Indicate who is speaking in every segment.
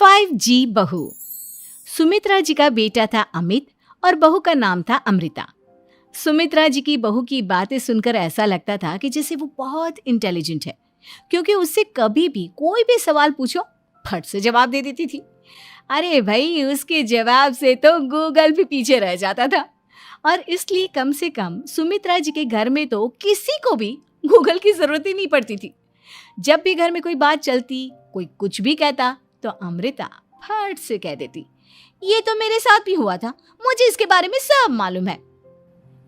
Speaker 1: 5G बहू। सुमित्रा जी का बेटा था अमित और बहू का नाम था अमृता। सुमित्रा जी की बहू की बातें सुनकर ऐसा लगता था कि जैसे वो बहुत इंटेलिजेंट है, क्योंकि उससे कभी भी कोई भी सवाल पूछो फट से जवाब दे देती थी। अरे भाई, उसके जवाब से तो गूगल भी पीछे रह जाता था। और इसलिए कम से कम सुमित्रा जी के घर में तो किसी को भी गूगल की जरूरत ही नहीं पड़ती थी। जब भी घर में कोई बात चलती, कोई कुछ भी कहता, तो अमृता फट से कह देती, ये तो मेरे साथ भी हुआ था, मुझे इसके बारे में सब मालूम है।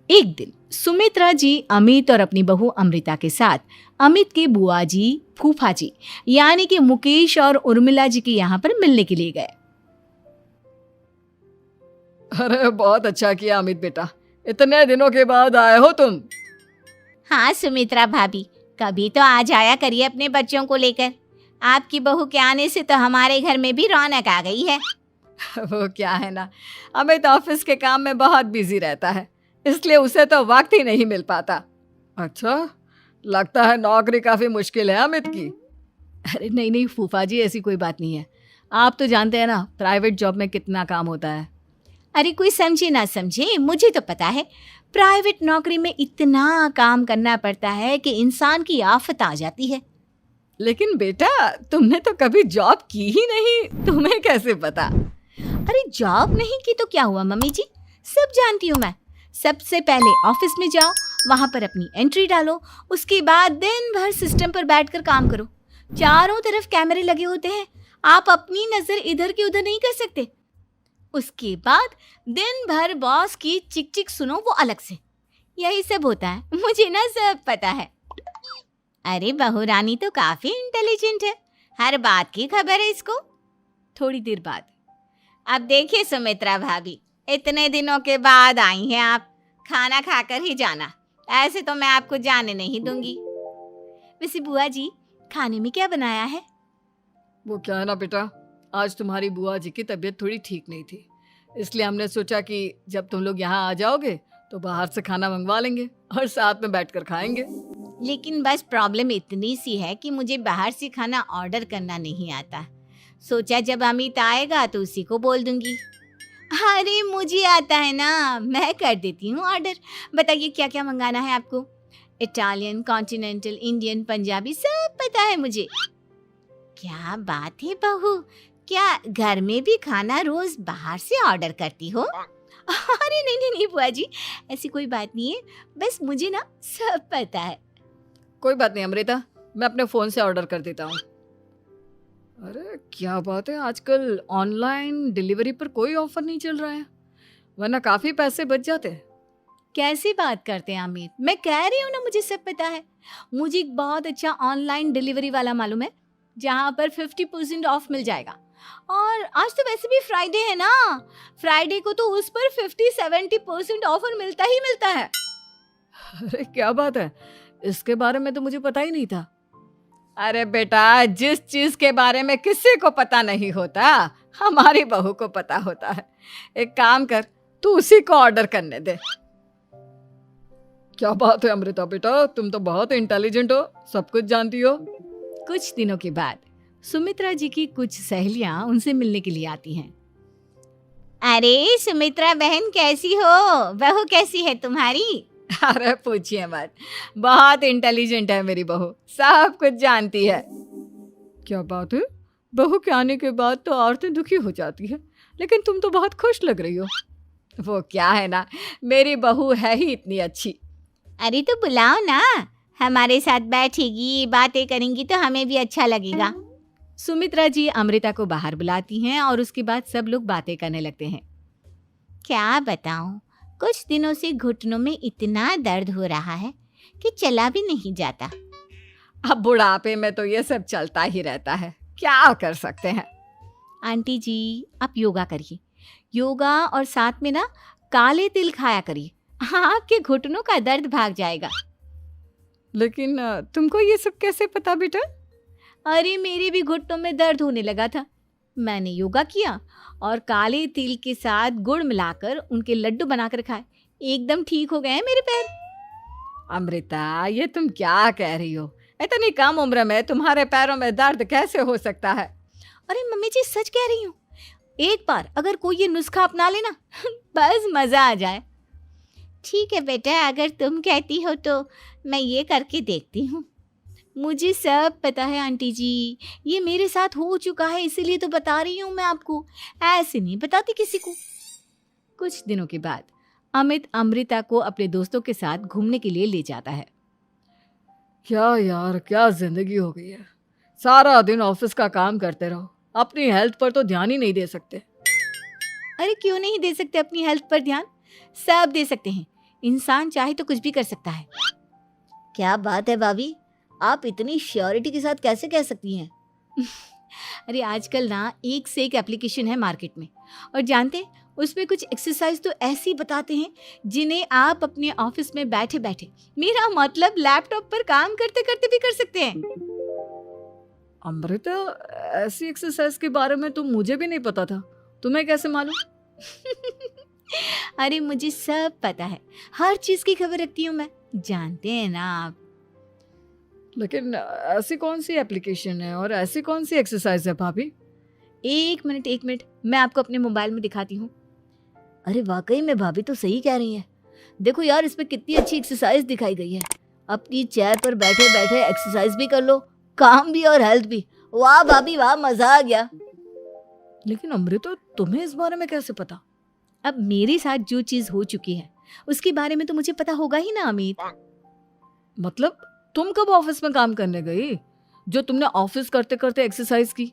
Speaker 1: एक दिन सुमित्रा जी अमित और अपनी बहू अमृता के साथ अमित के बुआ जी, फूफा जी यानी कि मुकेश और उर्मिला जी के यहाँ पर मिलने के लिए गए।
Speaker 2: अरे बहुत अच्छा किया अमित बेटा, इतने दिनों के बाद आए हो तुम।
Speaker 3: हाँ सुमित्रा भाभी, कभी तो आ जाया करिए अपने बच्चों को लेकर। आपकी बहू के आने से तो हमारे घर में भी रौनक आ गई है।
Speaker 2: वो क्या है ना, अमित ऑफिस के काम में बहुत बिजी रहता है, इसलिए उसे तो वक्त ही नहीं मिल पाता। अच्छा, लगता है नौकरी काफी मुश्किल है अमित की।
Speaker 1: अरे नहीं नहीं फूफा जी, ऐसी कोई बात नहीं है। आप तो जानते हैं ना प्राइवेट जॉब में कितना काम होता है।
Speaker 3: अरे कोई समझे ना समझे, मुझे तो पता है प्राइवेट नौकरी में इतना काम करना पड़ता है कि इंसान की आफत आ जाती है।
Speaker 2: लेकिन बेटा, तुमने तो कभी जॉब की ही नहीं, तुम्हें कैसे पता?
Speaker 3: अरे जॉब नहीं की तो क्या हुआ मम्मी जी, सब जानती हूँ मैं। सबसे पहले ऑफिस में जाओ, वहां पर अपनी एंट्री डालो, उसके बाद दिन भर सिस्टम पर बैठकर काम करो। चारों तरफ कैमरे लगे होते हैं, आप अपनी नजर इधर की उधर नहीं कर सकते। उसके बाद दिन भर बॉस की चिक चिक सुनो, वो अलग से। यही सब होता है, मुझे ना सब पता है। अरे बहू रानी तो काफी इंटेलिजेंट है, हर बात की खबर है इसको।
Speaker 1: थोड़ी देर बाद,
Speaker 3: अब देखिए सुमित्रा भाभी, इतने दिनों के बाद आई हैं आप, खाना खाकर ही जाना, ऐसे तो मैं आपको जाने नहीं दूंगी।
Speaker 1: वैसे बुआ जी, खाने में क्या बनाया है?
Speaker 2: वो क्या है ना बेटा, आज तुम्हारी बुआ जी की तबीयत थोड़ी ठीक नहीं थी, इसलिए हमने सोचा कि जब तुम लोग यहाँ आ जाओगे तो बाहर से खाना मंगवा लेंगे और साथ में बैठकर खाएंगे।
Speaker 3: लेकिन बस प्रॉब्लम इतनी सी है कि मुझे बाहर से खाना ऑर्डर करना नहीं आता। सोचा जब अमित आएगा तो उसी को बोल दूंगी। अरे मुझे आता है ना, मैं कर देती हूँ ऑर्डर। बताइए क्या क्या मंगाना है आपको? इटालियन, कॉन्टिनेंटल, इंडियन, पंजाबी, सब पता है मुझे। क्या बात है बहू, क्या घर में भी खाना रोज बाहर से ऑर्डर करती हो?
Speaker 1: अरे नहीं नहीं नहीं बुआ जी, ऐसी कोई बात नहीं है, बस मुझे ना सब पता है।
Speaker 2: कोई बात नहीं अमृता, मैं अपने फोन से ऑर्डर कर देता हूँ। अरे क्या बात है, आजकल ऑनलाइन डिलीवरी पर कोई ऑफर नहीं चल रहा है, वरना काफी पैसे बच जाते हैं।
Speaker 1: कैसी बात करते हैं अमित, मैं कह रही हूँ ना मुझे सब पता है। मुझे एक बहुत अच्छा ऑनलाइन डिलीवरी वाला मालूम है, जहाँ पर 50% ऑफ मिल जाएगा। और आज तो वैसे भी फ्राइडे है ना, फ्राइडे को तो उस पर 50-70% ऑफर मिलता ही मिलता है।
Speaker 2: अरे क्या बात है, इसके बारे में तो मुझे पता ही नहीं था। अरे बेटा, जिस चीज के बारे में किसी को पता नहीं होता, हमारी बहू को पता होता है। एक काम कर, तू उसी को ऑर्डर करने दे। क्या बात है अमृता बेटा, तुम तो बहुत इंटेलिजेंट हो, सब कुछ जानती हो।
Speaker 1: कुछ दिनों के बाद सुमित्रा जी की कुछ सहेलियां उनसे मिलने के लिए आती हैं।
Speaker 3: अरे सुमित्रा बहन कैसी हो, बहू कैसी है तुम्हारी?
Speaker 2: अरे पूछिए मत, बहुत इंटेलिजेंट है मेरी बहू, सब कुछ जानती है। क्या बात है, बहू के आने के बाद तो औरतें दुखी हो जाती है, लेकिन तुम तो बहुत खुश लग रही हो। वो क्या है ना, मेरी बहू है ही इतनी अच्छी।
Speaker 3: अरे तो बुलाओ ना, हमारे साथ बैठेगी, बातें करेंगी तो हमें भी अच्छा लगेगा।
Speaker 1: सुमित्रा जी अमृता को बाहर बुलाती हैं और उसके बाद सब लोग बातें करने लगते हैं।
Speaker 3: क्या बताऊं, कुछ दिनों से घुटनों में इतना दर्द हो रहा है कि चला भी नहीं जाता।
Speaker 2: अब बुढ़ापे में तो ये सब चलता ही रहता है, क्या कर सकते हैं।
Speaker 1: आंटी जी, आप योगा करिए, योगा और साथ में ना काले तिल खाया करिए, आपके घुटनों का दर्द भाग जाएगा।
Speaker 2: लेकिन तुमको ये सब कैसे पता बेटा?
Speaker 1: अरे मेरे भी घुटनों में दर्द होने लगा था, मैंने योगा किया और काले तिल के साथ गुड़ मिलाकर उनके लड्डू बनाकर खाए, एकदम ठीक हो गए हैं मेरे पैर।
Speaker 2: अमृता, ये तुम क्या कह रही हो? इतनी कम उम्र में तुम्हारे पैरों में दर्द कैसे हो सकता है?
Speaker 3: अरे मम्मी जी सच कह रही हूँ, एक बार अगर कोई ये नुस्खा अपना लेना बस मजा आ जाए। ठीक है बेटा, अगर तुम कहती हो तो मैं ये करके देखती हूँ। मुझे सब पता है आंटी जी, ये मेरे साथ हो चुका है, इसीलिए तो बता रही हूँ मैं आपको, ऐसे नहीं बताती किसी को।
Speaker 1: कुछ दिनों के बाद अमित अमृता को अपने दोस्तों के साथ घूमने के लिए ले जाता है।
Speaker 2: क्या यार, क्या जिंदगी हो गई है। सारा दिन ऑफिस का काम करते रहो, अपनी हेल्थ पर तो ध्यान ही नहीं दे सकते।
Speaker 3: अरे क्यों नहीं दे सकते अपनी हेल्थ पर ध्यान, सब दे सकते हैं। इंसान चाहे तो कुछ भी कर सकता है। क्या बात है भाभी, आप इतनी श्योरिटी के साथ कैसे कह सकती हैं?
Speaker 1: अरे आजकल ना एक से एक एप्लीकेशन है मार्केट में, और जानते हैं उसमें कुछ एक्सरसाइज तो ऐसी बताते हैं जिन्हें आप अपने ऑफिस में बैठे बैठे, मेरा मतलब लैपटॉप पर काम करते करते भी कर सकते हैं।
Speaker 2: अमृता, ऐसी एक्सरसाइज के बारे में तो मुझे भी नहीं पता था, तुम्हें कैसे मालूम?
Speaker 3: अरे मुझे सब पता है, हर चीज की खबर रखती हूँ मैं, जानते हैं ना आप।
Speaker 2: लेकिन ऐसी कौन सी एप्लीकेशन है और ऐसी कौन सी एक्सरसाइज है भाभी?
Speaker 1: एक मिनट, मैं आपको अपने मोबाइल में दिखाती हूँ।
Speaker 3: अरे वाकई में भाभी तो सही कह रही हैं। देखो यार, इसमें कितनी अच्छी एक्सरसाइज दिखाई गई है। अपनी चेयर पर बैठे बैठे एक्सरसाइज भी कर लो, काम भी और हेल्थ भी। वाह भाभी वाह, मजा आ गया।
Speaker 2: लेकिन अमृता, तुम्हें इस बारे में कैसे पता?
Speaker 1: अब मेरे साथ जो चीज हो चुकी है उसके बारे में तो मुझे पता होगा ही ना अमित।
Speaker 2: मतलब तुम कब ऑफिस में काम करने गई जो तुमने ऑफिस करते करते एक्सरसाइज की?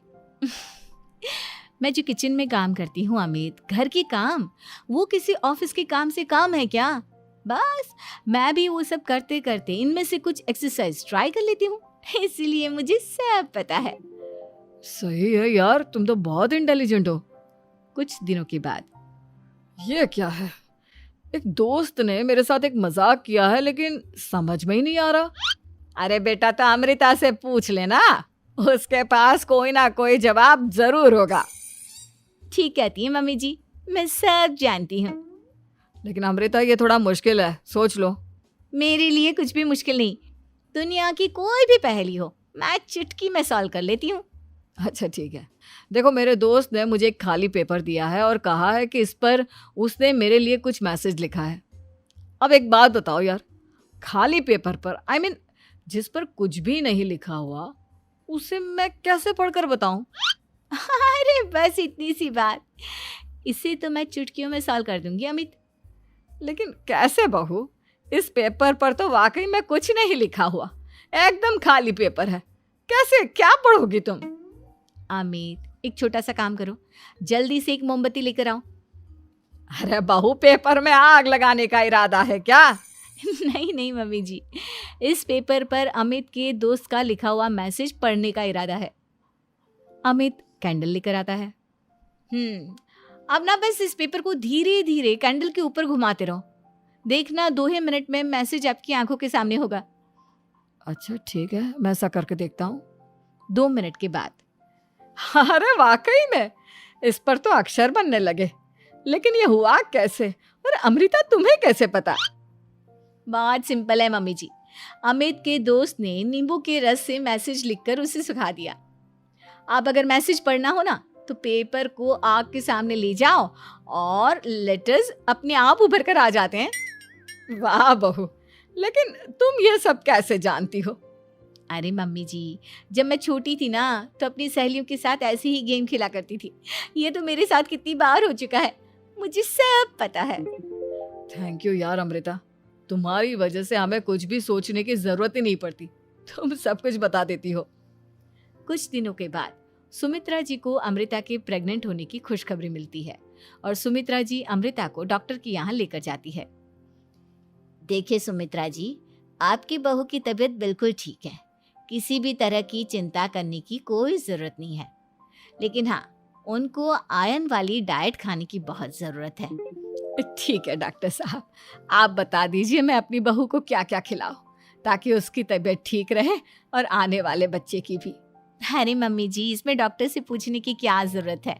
Speaker 1: मैं जो किचन में काम करती हूँ अमित, घर के काम, वो किसी ऑफिस के काम से काम है क्या? बस मैं भी वो सब करते करते इनमें से कुछ एक्सरसाइज ट्राई कर लेती हूँ, इसीलिए मुझे सब पता है।
Speaker 2: सही है यार, तुम तो बहुत इंटेलिजेंट हो।
Speaker 1: कुछ दिनों के बाद
Speaker 2: ये क्या है, एक दोस्त ने मेरे साथ एक मजाक किया है लेकिन समझ में ही नहीं आ रहा।
Speaker 1: अरे बेटा, तो अमृता से पूछ लेना, उसके पास कोई ना कोई जवाब जरूर होगा।
Speaker 3: ठीक कहती है मम्मी जी, मैं सब जानती हूँ।
Speaker 2: लेकिन अमृता, ये थोड़ा मुश्किल है, सोच लो।
Speaker 3: मेरे लिए कुछ भी मुश्किल नहीं, दुनिया की कोई भी पहेली हो मैं चुटकी में सॉल्व कर लेती हूँ।
Speaker 2: अच्छा ठीक है, देखो मेरे दोस्त ने मुझे एक खाली पेपर दिया है और कहा है कि इस पर उसने मेरे लिए कुछ मैसेज लिखा है। अब एक बात बताओ यार, खाली पेपर पर, I mean, जिस पर कुछ भी नहीं लिखा हुआ, उसे मैं कैसे पढ़कर बताऊं?
Speaker 3: अरे बस इतनी सी बात, इसे तो मैं चुटकियों में सॉल्व कर दूंगी अमित।
Speaker 2: लेकिन कैसे बहू, इस पेपर पर तो वाकई में कुछ नहीं लिखा हुआ, एकदम खाली पेपर है, कैसे, क्या पढ़ोगी तुम?
Speaker 1: अमित, एक छोटा सा काम करो, जल्दी से एक मोमबत्ती लेकर आओ।
Speaker 2: अरे बहू, पेपर में आग लगाने का इरादा है क्या?
Speaker 1: नहीं मम्मी जी, इस पेपर पर अमित के दोस्त का लिखा हुआ मैसेज पढ़ने का इरादा है। अमित कैंडल लेकर आता है।
Speaker 3: अब ना बस इस पेपर को धीरे धीरे कैंडल के ऊपर घुमाते रहो, देखना 2 ही मिनट में मैसेज आपकी आंखों के सामने होगा।
Speaker 2: अच्छा ठीक है, मैं ऐसा करके देखता हूँ।
Speaker 1: 2 मिनट के बाद,
Speaker 2: अरे वाकई में इस पर तो अक्षर बनने लगे, लेकिन ये हुआ कैसे? और अमृता, तुम्हें कैसे पता?
Speaker 1: बहुत सिंपल है मम्मी जी, अमित के दोस्त ने नींबू के रस से मैसेज लिखकर उसे सुखा दिया। आप अगर मैसेज पढ़ना हो ना तो पेपर को आग के सामने ले जाओ और लेटर्स अपने आप उभर कर आ जाते हैं।
Speaker 2: वाह बहू, लेकिन तुम ये सब कैसे जानती हो?
Speaker 1: अरे मम्मी जी, जब मैं छोटी थी ना तो अपनी सहेलियों के साथ ऐसे ही गेम खेला करती थी। ये तो मेरे साथ कितनी बार हो चुका है, मुझे सब पता है।
Speaker 2: थैंक यू यार अमृता, तुम्हारी वजह से हमें कुछ भी सोचने की जरूरत ही नहीं पड़ती, तुम सब कुछ बता देती हो।
Speaker 1: कुछ दिनों के बाद सुमित्रा जी को अमृता के प्रेग्नेंट होने की खुशखबरी मिलती है और सुमित्रा जी अमृता को डॉक्टर के यहाँ लेकर जाती है।
Speaker 3: देखिए सुमित्रा जी, आपकी बहू की तबीयत बिल्कुल ठीक है, किसी भी तरह की चिंता करने की कोई ज़रूरत नहीं है। लेकिन हाँ, उनको आयरन वाली डाइट खाने की बहुत ज़रूरत है।
Speaker 2: ठीक है डॉक्टर साहब, आप बता दीजिए मैं अपनी बहू को क्या क्या खिलाऊं ताकि उसकी तबीयत ठीक रहे और आने वाले बच्चे की भी।
Speaker 3: अरे मम्मी जी, इसमें डॉक्टर से पूछने की क्या ज़रूरत है।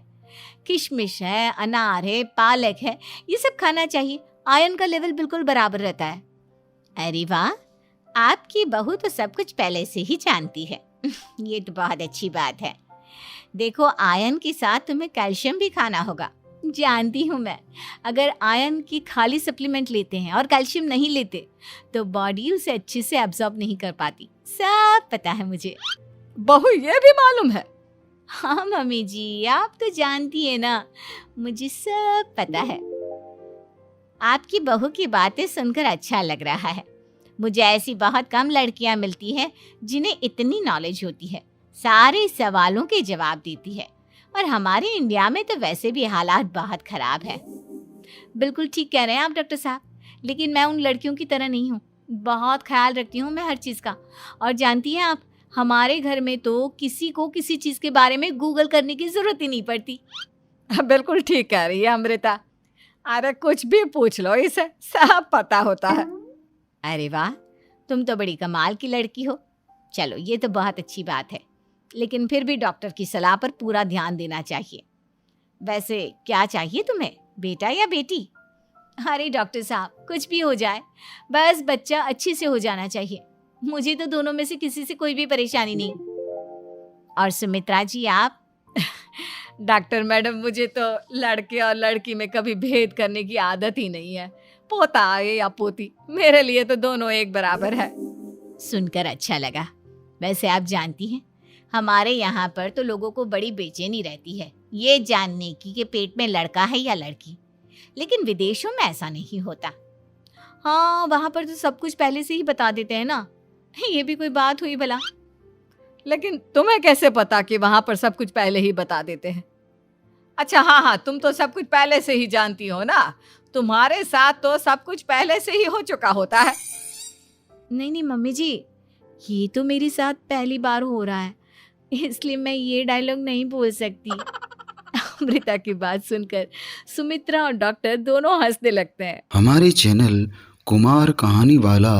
Speaker 3: किशमिश है, अनार है, पालक है, ये सब खाना चाहिए, आयरन का लेवल बिल्कुल बराबर रहता है। अरे वाह, आपकी बहू तो सब कुछ पहले से ही जानती है। ये तो बहुत अच्छी बात है। देखो, आयरन के साथ तुम्हें कैल्शियम भी खाना होगा। जानती हूँ मैं, अगर आयरन की खाली सप्लीमेंट लेते हैं और कैल्शियम नहीं लेते तो बॉडी उसे अच्छे से एब्जॉर्ब नहीं कर पाती। सब पता है मुझे।
Speaker 2: बहू ये भी मालूम है?
Speaker 3: हाँ मम्मी जी, आप तो जानती है ना, मुझे सब पता है। आपकी बहू की बातें सुनकर अच्छा लग रहा है। मुझे ऐसी बहुत कम लड़कियां मिलती हैं जिन्हें इतनी नॉलेज होती है, सारे सवालों के जवाब देती है। और हमारे इंडिया में तो वैसे भी हालात बहुत खराब है। बिल्कुल ठीक कह रहे हैं आप डॉक्टर साहब, लेकिन मैं उन लड़कियों की तरह नहीं हूँ। बहुत ख्याल रखती हूँ मैं हर चीज़ का। और जानती हैं आप, हमारे घर में तो किसी को किसी चीज़ के बारे में गूगल करने की ज़रूरत ही नहीं पड़ती।
Speaker 2: बिल्कुल ठीक कह रही है अमृता। अरे कुछ भी पूछ लो, इसे सब पता होता है।
Speaker 3: अरे वाह, तुम तो बड़ी कमाल की लड़की हो। चलो, ये तो बहुत अच्छी बात है, लेकिन फिर भी डॉक्टर की सलाह पर पूरा ध्यान देना चाहिए। वैसे क्या चाहिए तुम्हें, बेटा या बेटी? अरे डॉक्टर साहब, कुछ भी हो जाए, बस बच्चा अच्छे से हो जाना चाहिए। मुझे तो दोनों में से किसी से कोई भी परेशानी नहीं। और सुमित्रा जी, आप?
Speaker 2: डॉक्टर मैडम, मुझे तो लड़के और लड़की में कभी भेद करने की आदत ही नहीं है। पोता आए या पोती, मेरे लिए तो दोनों एक बराबर है।
Speaker 3: सुनकर अच्छा लगा। वैसे आप जानती हैं, हमारे यहाँ पर तो लोगों को बड़ी बेचैनी रहती है ये जानने की कि पेट में लड़का है या लड़की, लेकिन विदेशों में ऐसा नहीं होता।
Speaker 1: हाँ, वहाँ पर तो सब कुछ पहले से ही बता देते हैं ना। ये भी कोई बात हुई भला?
Speaker 2: लेकिन तुम्हें कैसे पता कि वहां पर सब कुछ पहले ही बता देते हैं? अच्छा हाँ, तुम तो सब कुछ पहले से ही जानती हो ना। तुम्हारे साथ तो सब कुछ पहले से ही हो चुका होता है।
Speaker 1: नहीं मम्मी जी, ये तो मेरे साथ पहली बार हो रहा है, इसलिए मैं ये डायलॉग नहीं बोल सकती। अमृता की बात सुनकर सुमित्रा और डॉक्टर दोनों हंसने लगते हैं।
Speaker 4: हमारे चैनल कुमार कहानी वाला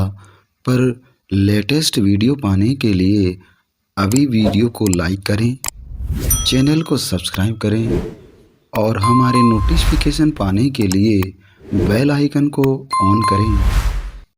Speaker 4: पर लेटेस्ट वीडियो पाने के लिए अभी वीडियो को लाइक करें, चैनल को सब्सक्राइब करें और हमारे नोटिफिकेशन पाने के लिए बेल आइकन को ऑन करें।